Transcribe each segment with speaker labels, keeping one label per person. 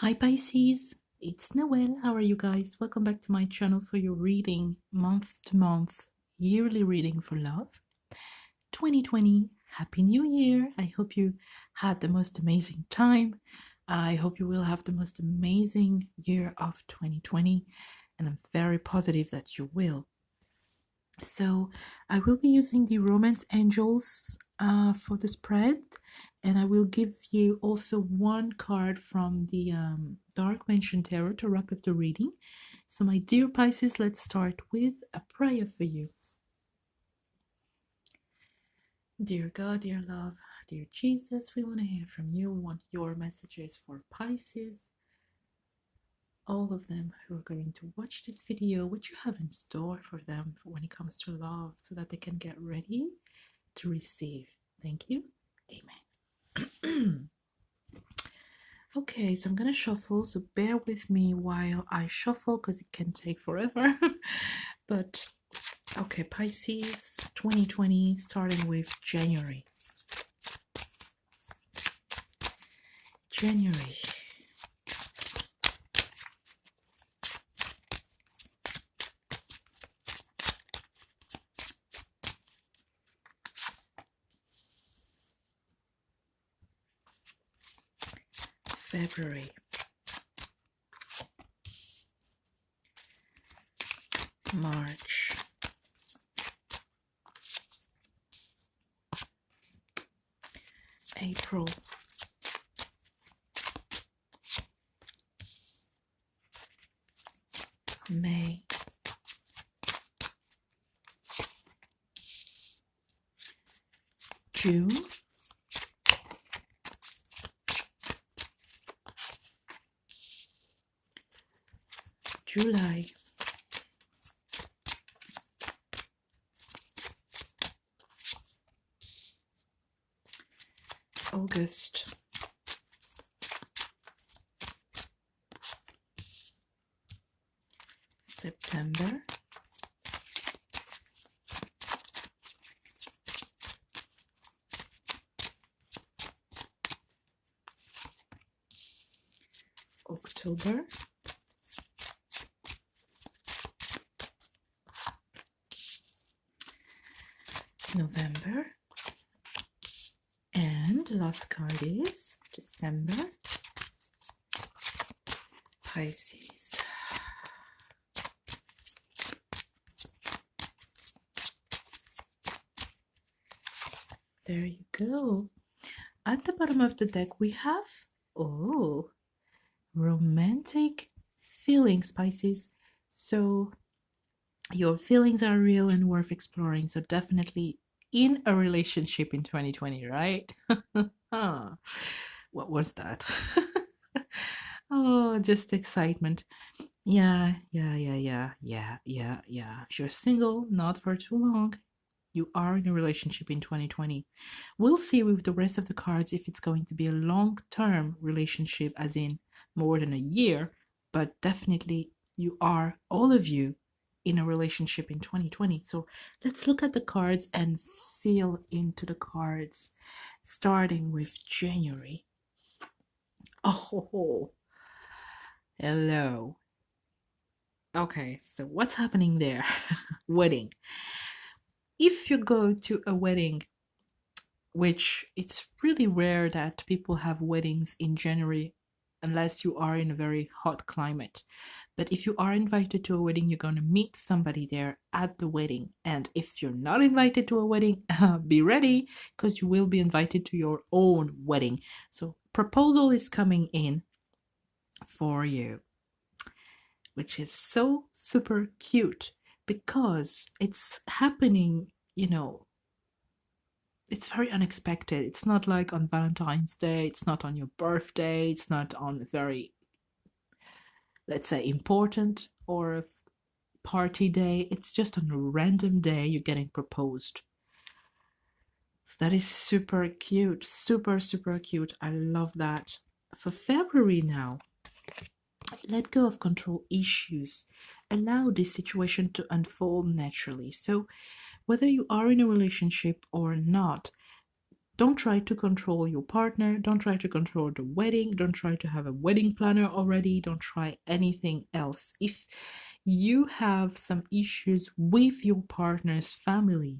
Speaker 1: Hi Pisces, it's Noël. How are you guys? Welcome back to my channel for your reading, month to month, yearly reading for love. 2020, Happy New Year. I hope you had the most amazing time. I hope you will have the most amazing year of 2020, and I'm very positive that you will. So I will be using the Romance Angels for the spread, and I will give you also one card from the Dark Mansion Tarot to wrap up the reading. So my dear Pisces, let's start with a prayer for you. Dear God, dear love, dear Jesus, we want to hear from you. We want your messages for Pisces. All of them who are going to watch this video, what you have in store for them when it comes to love, so that they can get ready to receive. Thank you. Amen. Okay, so I'm gonna shuffle, so bear with me while I shuffle because it can take forever. But okay, Pisces 2020, starting with January. February, March, April, May, June, July, August, September, October, November, and the last card is December, Pisces. There you go. At the bottom of the deck we have, oh, romantic feelings, Pisces. So your feelings are real and worth exploring. So definitely in a relationship in 2020, right? What was that? Oh, just excitement. Yeah. If you're single, not for too long, you are in a relationship in 2020. We'll see with the rest of the cards if it's going to be a long-term relationship, as in more than a year, but definitely you are, all of you, in a relationship in 2020. So let's look at the cards and feel into the cards, starting with January. Oh, hello. Okay, so what's happening there? Wedding. If you go to a wedding, which it's really rare that people have weddings in January unless you are in a very hot climate. But if you are invited to a wedding, you're going to meet somebody there at the wedding. And if you're not invited to a wedding, be ready, because you will be invited to your own wedding. So proposal is coming in for you, which is so super cute because it's happening, it's very unexpected. It's not like on Valentine's Day, it's not on your birthday, it's not on a very, let's say, important or party day. It's just on a random day you're getting proposed. So that is super cute, super cute. I love that. For February now, let go of control issues. Allow this situation to unfold naturally. So whether you are in a relationship or not, Don't try to control your partner. Don't try to control the wedding. Don't try to have a wedding planner already. Don't try anything else. If you have some issues with your partner's family,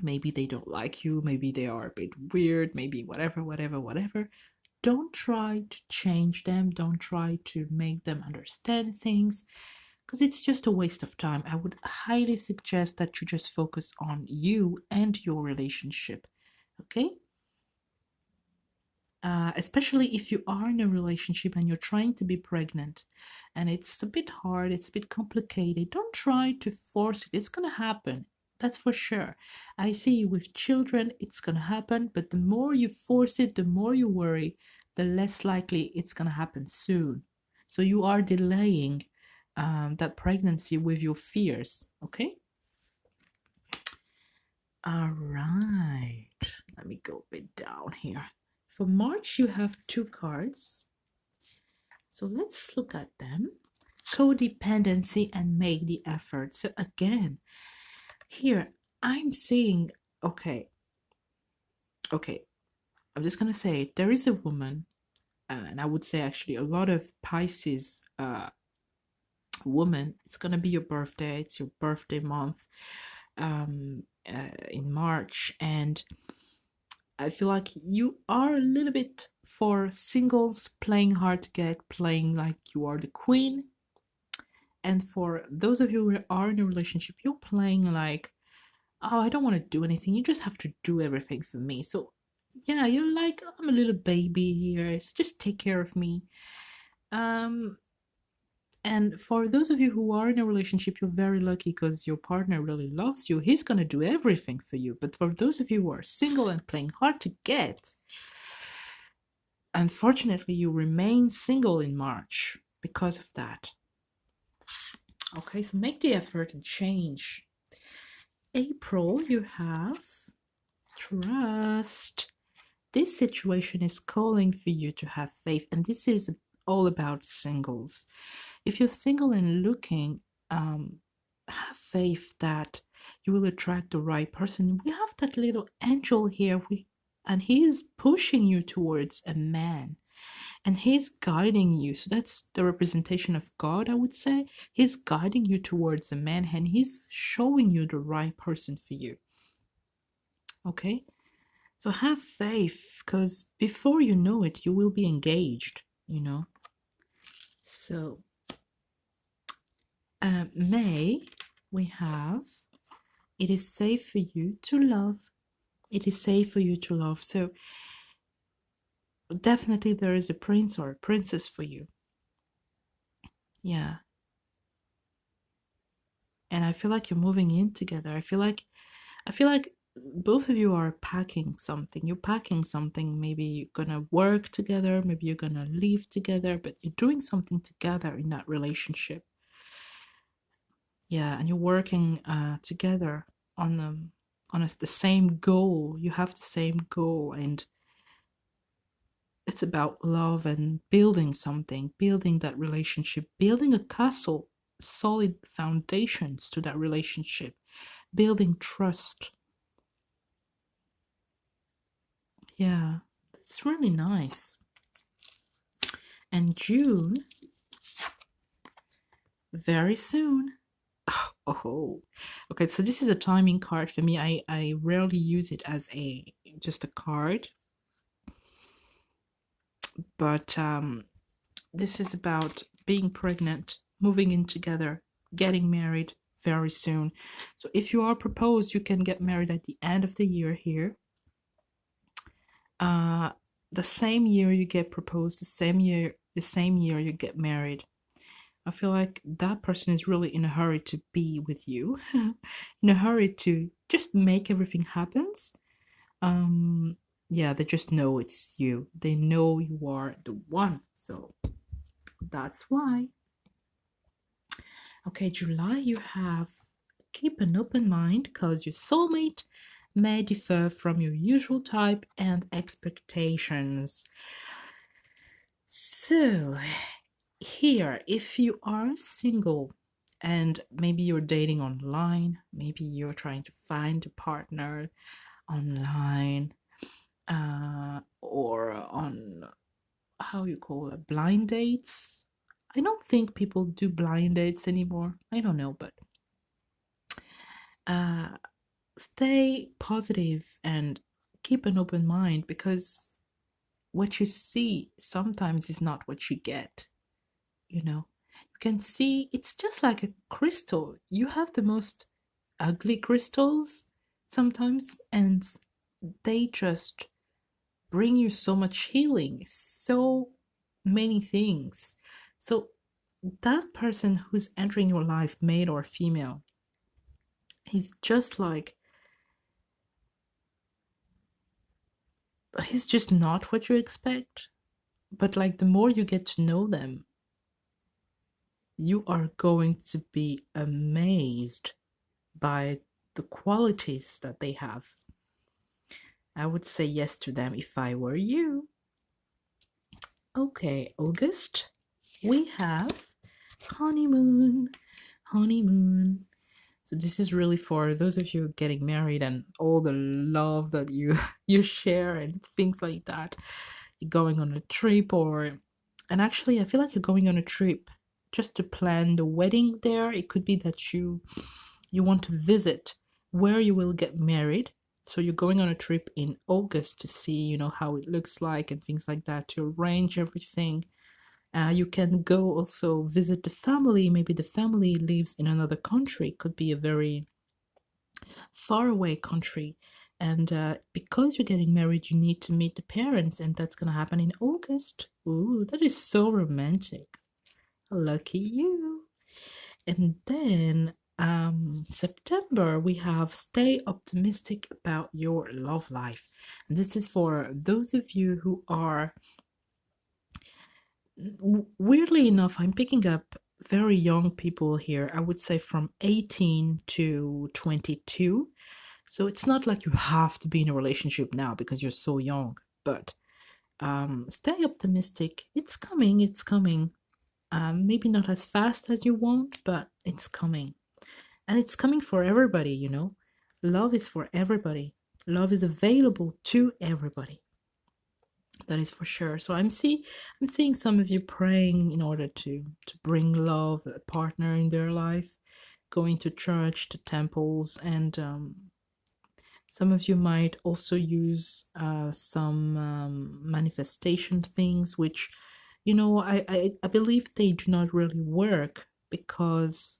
Speaker 1: maybe they don't like you, maybe they are a bit weird, maybe whatever, don't try to change them. Don't try to make them understand things, because it's just a waste of time. I would highly suggest that you just focus on you and your relationship. Okay? Especially if you are in a relationship and you're trying to be pregnant and it's a bit hard, it's a bit complicated, don't try to force it. It's going to happen. That's for sure. I see with children, it's going to happen, but the more you force it, the more you worry, the less likely it's going to happen soon. So you are delaying that pregnancy with your fears. Okay? All right. Let me go a bit down here. For March, you have two cards. So let's look at them. Codependency and make the effort. So again, here I'm seeing, okay, I'm just going to say there is a woman, and I would say actually a lot of Pisces woman, it's going to be your birthday. It's your birthday month in March. And I feel like you are a little bit for singles, playing hard to get, playing like you are the queen. And for those of you who are in a relationship, you're playing like, oh, I don't want to do anything. You just have to do everything for me. So, yeah, you're like, I'm a little baby here. So just take care of me. And for those of you who are in a relationship, you're very lucky because your partner really loves you. He's going to do everything for you. But for those of you who are single and playing hard to get, unfortunately, you remain single in March because of that. Okay, so make the effort and change. April, you have trust. This situation is calling for you to have faith, and this is all about singles. If you're single and looking, have faith that you will attract the right person. We have that little angel here, and he is pushing you towards a man, and he's guiding you. So that's the representation of God, I would say. He's guiding you towards a man, and he's showing you the right person for you. Okay? So have faith, because before you know it, you will be engaged, you know. So, May, we have, it is safe for you to love. It is safe for you to love. So, definitely there is a prince or a princess for you. Yeah. And I feel like you're moving in together. I feel like both of you are packing something. You're packing something. Maybe you're gonna work together, maybe you're gonna live together, but you're doing something together in that relationship. Yeah, and you're working together on the same goal. You have the same goal, and it's about love and building something, building that relationship, building a castle, solid foundations to that relationship, building trust. Yeah, it's really nice. And June, very soon. Oh, okay. So this is a timing card for me. I rarely use it as just a card, but this is about being pregnant, moving in together, getting married very soon. So if you are proposed, you can get married at the end of the year here. The same year you get proposed, the same year you get married. I feel like that person is really in a hurry to be with you, in a hurry to just make everything happen. Yeah, they just know it's you. They know you are the one. So that's why. Okay, July, you have keep an open mind because your soulmate may differ from your usual type and expectations. So, here, if you are single and maybe you're dating online, maybe you're trying to find a partner online, or on, how you call it, blind dates. I don't think people do blind dates anymore. I don't know, but uh, stay positive and keep an open mind, because what you see sometimes is not what you get. You know, you can see it's just like a crystal. You have the most ugly crystals sometimes, and they just bring you so much healing, so many things. So that person who's entering your life, male or female, he's just like, he's just not what you expect. But like, the more you get to know them, you are going to be amazed by the qualities that they have. I would say yes to them if I were you. Okay, August, we have honeymoon. Honeymoon. So this is really for those of you getting married and all the love that you you share and things like that. You're going on a trip, or, and actually I feel like you're going on a trip just to plan the wedding there. It could be that you want to visit where you will get married. So you're going on a trip in August to see, how it looks like and things like that, to arrange everything. You can go also visit the family. Maybe the family lives in another country. It could be a very far away country. And because you're getting married, you need to meet the parents, and that's going to happen in August. Ooh, that is so romantic. Lucky you. And then September, we have stay optimistic about your love life. And this is for those of you who are, weirdly enough, I'm picking up very young people here. I would say from 18 to 22. So it's not like you have to be in a relationship now because you're so young, but stay optimistic. It's coming, it's coming. Maybe not as fast as you want, but it's coming. And it's coming for everybody. Love is for everybody. Love is available to everybody. That is for sure. So I'm seeing some of you praying in order to bring love, a partner in their life, going to church, to temples, and some of you might also use some manifestation things, which, I believe they do not really work, because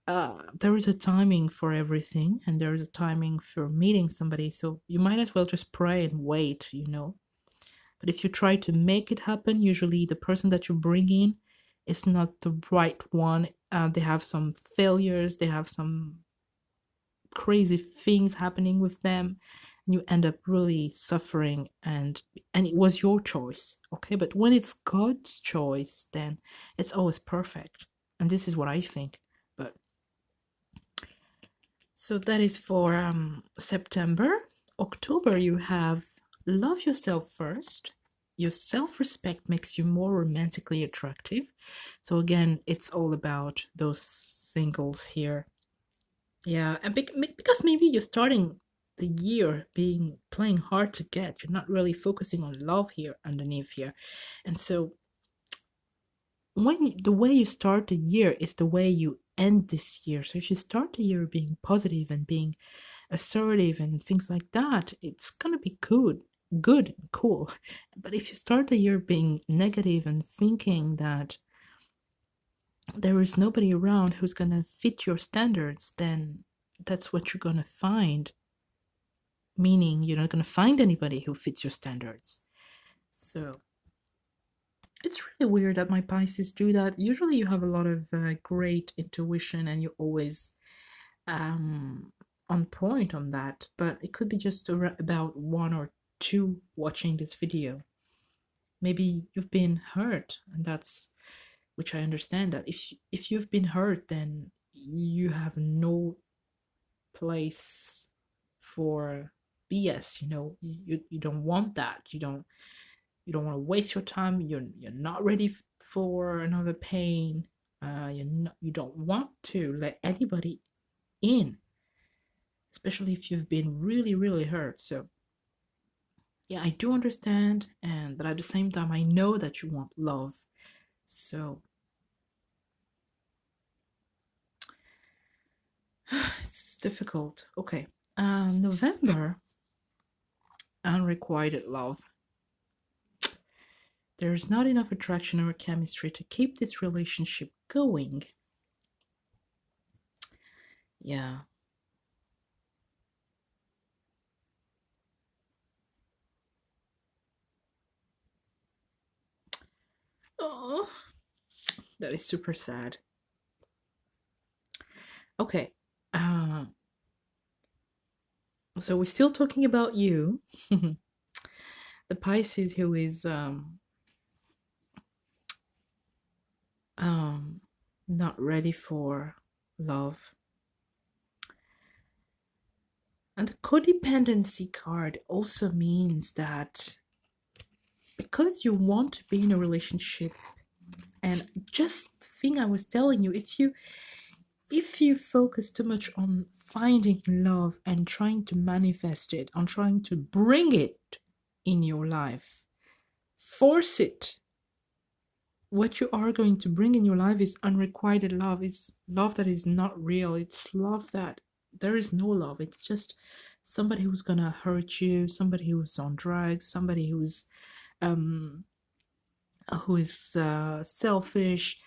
Speaker 1: there is a timing for everything, and there is a timing for meeting somebody. So you might as well just pray and wait. But if you try to make it happen, usually the person that you bring in is not the right one. They have some failures, they have some crazy things happening with them, and you end up really suffering, and it was your choice. Okay, but when it's God's choice, then it's always perfect. And this is what I think. But so that is for September. October, you have love yourself first. Your self-respect makes you more romantically attractive. So again, it's all about those singles here. Yeah, and because maybe you're starting the year being playing hard to get. You're not really focusing on love here underneath here. And so the way you start the year is the way you end this year. So if you start the year being positive and being assertive and things like that, it's gonna be good and cool. But if you start the year being negative and thinking that there is nobody around who's gonna fit your standards, then that's what you're gonna find. Meaning you're not gonna find anybody who fits your standards. So it's really weird that my Pisces do that. Usually you have a lot of great intuition and you're always um, on point on that, but it could be just about one or two watching this video. Maybe you've been hurt, and that's, which I understand, that if you've been hurt, then you have no place for BS. You don't want that. You don't want to waste your time. You're not ready for another pain. You don't want to let anybody in, especially if you've been really, really hurt. So Yeah, I do understand, but at the same time, I know that you want love. So it's difficult. Okay. November, unrequited love. There's not enough attraction or chemistry to keep this relationship going. Yeah. Oh, that is super sad. Okay. Uh, so we're still talking about you, the Pisces who is um not ready for love. And the codependency card also means that because you want to be in a relationship, and just the thing I was telling you, if you focus too much on finding love and trying to manifest it, on trying to bring it in your life, force it, what you are going to bring in your life is unrequited love. It's love that is not real. It's love that there is no love. It's just somebody who's gonna hurt you, somebody who's on drugs, somebody um who is selfish.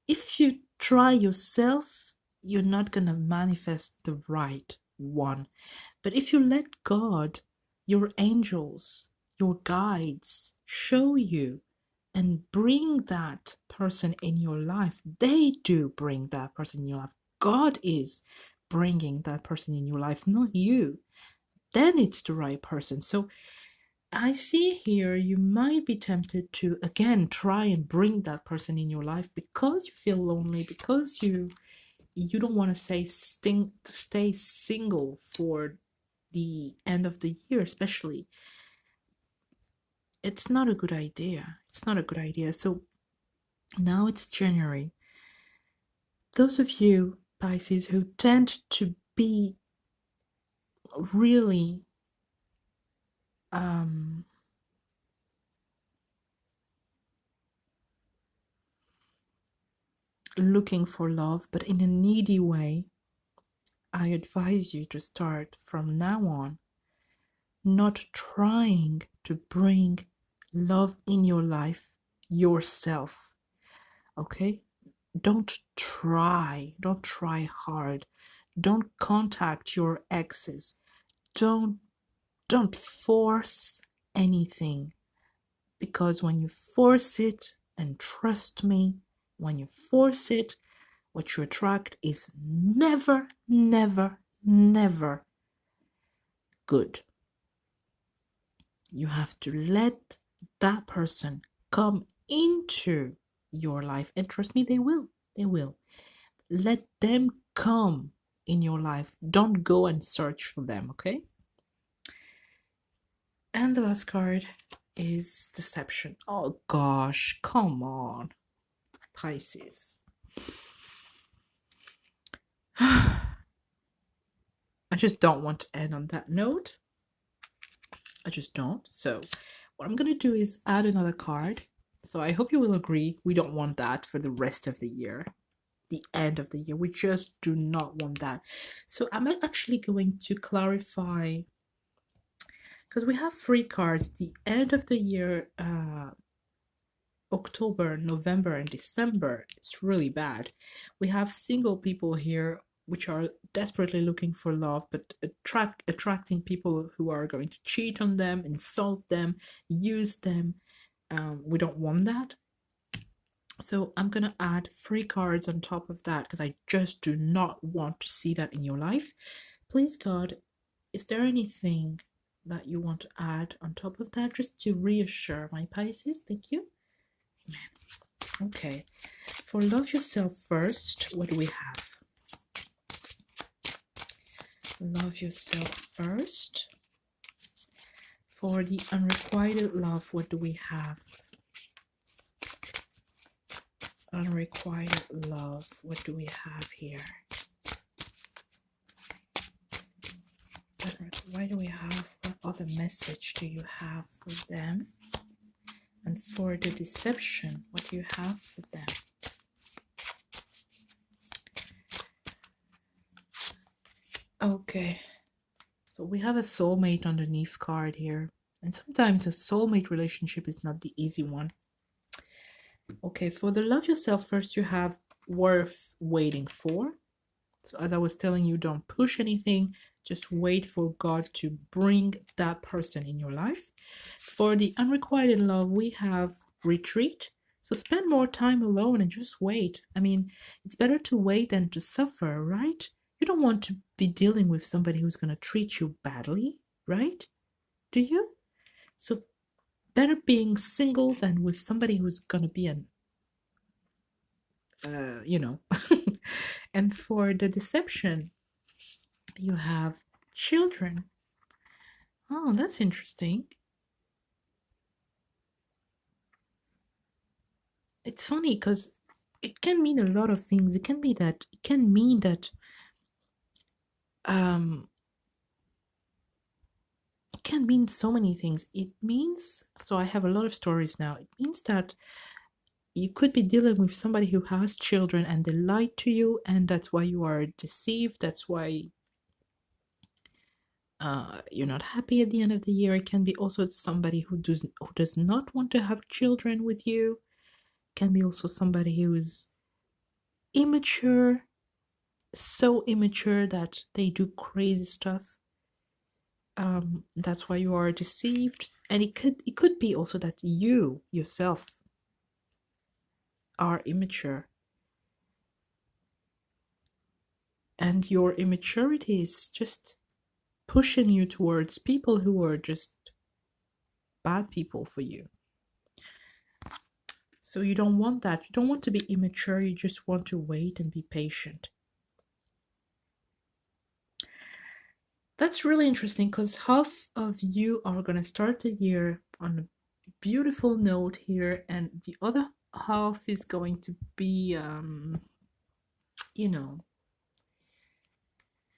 Speaker 1: If you try yourself, you're not gonna manifest the right one. But if you let God, your angels, your guides show you and bring that person in your life, they do bring that person in your life. God is bringing that person in your life, not you. Then it's the right person. So I see here you might be tempted to again try and bring that person in your life because you feel lonely, because you don't want to stay single for the end of the year, especially. It's not a good idea. It's not a good idea. So now it's January. Those of you, Pisces, who tend to be really um, looking for love, but in a needy way, I advise you to start from now on not trying to bring love in your life yourself. Okay? Don't try hard. Don't contact your exes. Don't don't force anything, because when you force it, and trust me, when you force it, what you attract is never, never, never good. You have to let that person come into your life, and trust me, they will. They will. Let them come in your life. Don't go and search for them, okay? And the last card is deception. Oh gosh, come on, Pisces. I just don't want to end on that note. I just don't. So, what I'm going to do is add another card. So, I hope you will agree. We don't want that for the rest of the year, the end of the year. We just do not want that. So, I'm actually going to clarify, because we have three cards. The end of the year, October, November, and December, it's really bad. We have single people here which are desperately looking for love, but attracting people who are going to cheat on them, insult them, use them. We don't want that. So I'm gonna add three cards on top of that because I just do not want to see that in your life. Please, God, is there anything that you want to add on top of that just to reassure my Pisces? Thank you. Amen. Okay. For love yourself first, what do we have? Love yourself first. For the unrequited love, what do we have? Unrequited love, what do we have here? Why do we have? What other message do you have for them? And for the deception, what do you have for them? Okay, so we have a soulmate underneath card here. And sometimes a soulmate relationship is not the easy one. Okay, for the love yourself first, you have worth waiting for. So as I was telling you, don't push anything. Just wait for God to bring that person in your life. For the unrequited love, we have retreat. So spend more time alone and just wait. I mean, it's better to wait than to suffer, right? You don't want to be dealing with somebody who's going to treat you badly, right? Do you? So better being single than with somebody who's going to be an, you know. And for the deception, you have children. Oh, that's interesting. It's funny because it can mean a lot of things. It can mean that it can mean so many things. It means, so I have a lot of stories now. It means that you could be dealing with somebody who has children and they lied to you, and that's why you are deceived. That's why you're not happy at the end of the year. It can be also somebody who does not want to have children with you. It can be also somebody who is immature, so immature that they do crazy stuff. That's why you are deceived. And it could be also that you yourself are immature, and your immaturity is just pushing you towards people who are just bad people for you. So you don't want that. You don't want to be immature. You just want to wait and be patient. That's really interesting because half of you are going to start the year on a beautiful note here, and the other half is going to be, you know,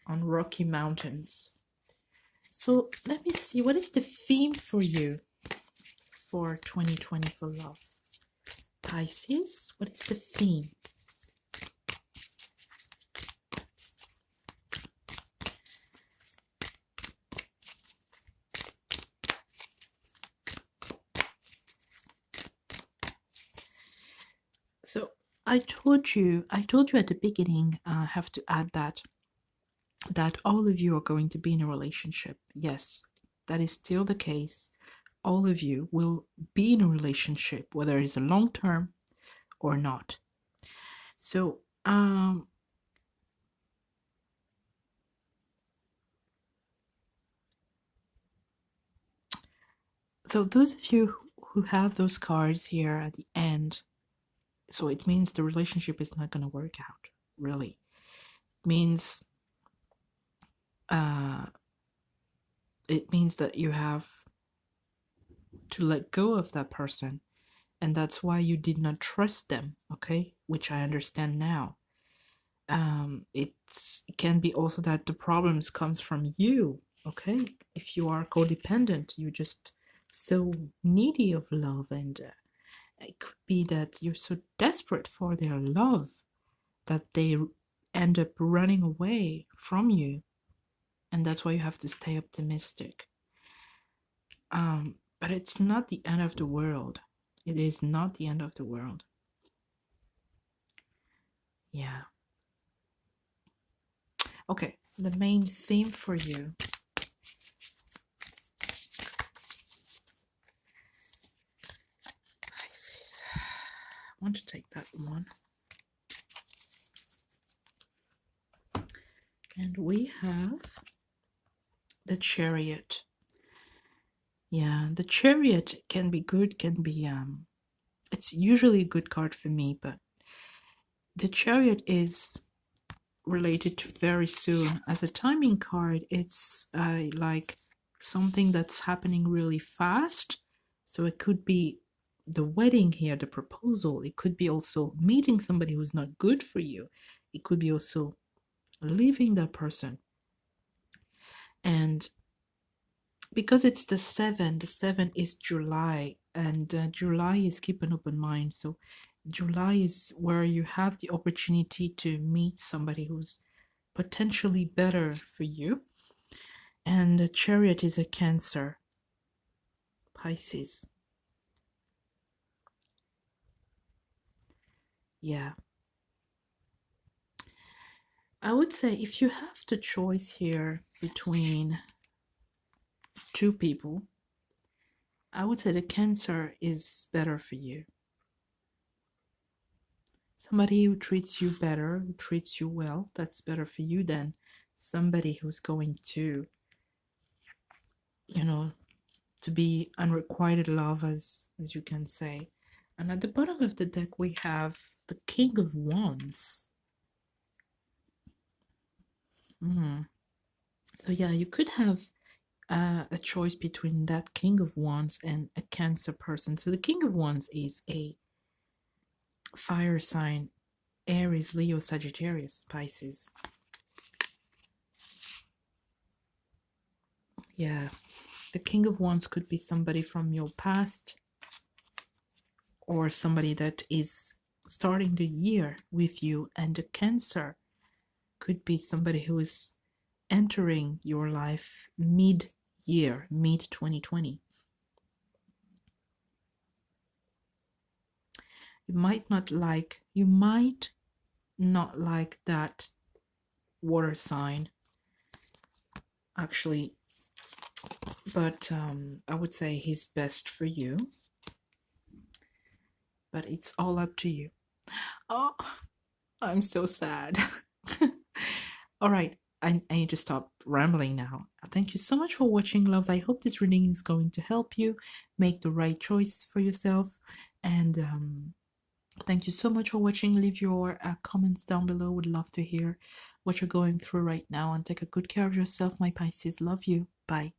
Speaker 1: on rocky mountains. So let me see, what is the theme for you for 2020 for love? Pisces, what is the theme? So I told you at the beginning, I have to add that all of you are going to be in a relationship. Yes, that is still the case. All of you will be in a relationship, whether it's a long term or not. So so those of you who have those cards here at the end, so it means the relationship is not going to work out, really. It means that you have to let go of that person, and that's why you did not trust them, okay, which I understand now. It can be also that the problems comes from you, okay? If you are codependent, you're just so needy of love, and it could be that you're so desperate for their love that they end up running away from you, and that's why you have to stay optimistic. But it's not the end of the world. It is not the end of the world. Yeah. Okay, the main theme for you. Pisces. I want to take that one. And we have the Chariot. Yeah, the Chariot can be good, can be it's usually a good card for me, but the Chariot is related to very soon. As a timing card, it's like something that's happening really fast. So it could be the wedding here, the proposal. It could be also meeting somebody who's not good for you. It could be also leaving that person. And because it's the 7 is July, and July is keep an open mind. So July is where you have the opportunity to meet somebody who's potentially better for you. And the Chariot is a Cancer, Pisces. Yeah. I would say if you have the choice here between two people, I would say the Cancer is better for you. Somebody who treats you better, who treats you well, that's better for you than somebody who's going to, you know, to be unrequited love, as you can say. And at the bottom of the deck, we have the King of Wands. So yeah, you could have a choice between that King of Wands and a Cancer person. So the King of Wands is a fire sign, Aries, Leo, Sagittarius, Pisces. Yeah, the King of Wands could be somebody from your past or somebody that is starting the year with you, and the Cancer could be somebody who is entering your life mid-year, mid 2020. You might not like that water sign, actually, but I would say he's best for you, but it's all up to you. Oh, I'm so sad. All right, I need to stop rambling now. Thank you so much for watching, loves. I hope this reading is going to help you make the right choice for yourself. And thank you so much for watching. Leave your comments down below. Would love to hear what you're going through right now. And take a good care of yourself, my Pisces. Love you. Bye.